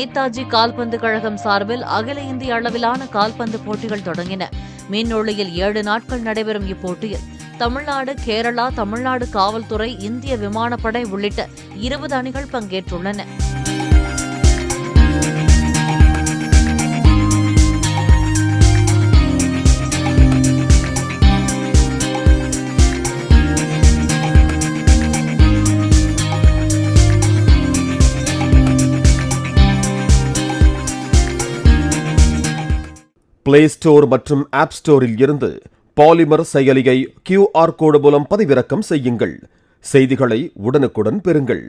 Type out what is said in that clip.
நேதாஜி கால்பந்து கழகம் சார்பில் அகில இந்திய அளவிலான கால்பந்து போட்டிகள் தொடங்கின. மீனொளியில் 7 நாட்கள் நடைபெறும் இப்போட்டியில் தமிழ்நாடு, கேரளா, தமிழ்நாடு காவல்துறை, இந்திய விமானப்படை உள்ளிட்ட 20 அணிகள் பங்கேற்றுள்ளன. பிளே ஸ்டோர் மற்றும் ஆப் ஸ்டோரில் இருந்து பாலிமர் செயலியை QR கோடு மூலம் பதிவிறக்கம் செய்யுங்கள். செய்திகளை உடனுக்குடன் பெறுங்கள்.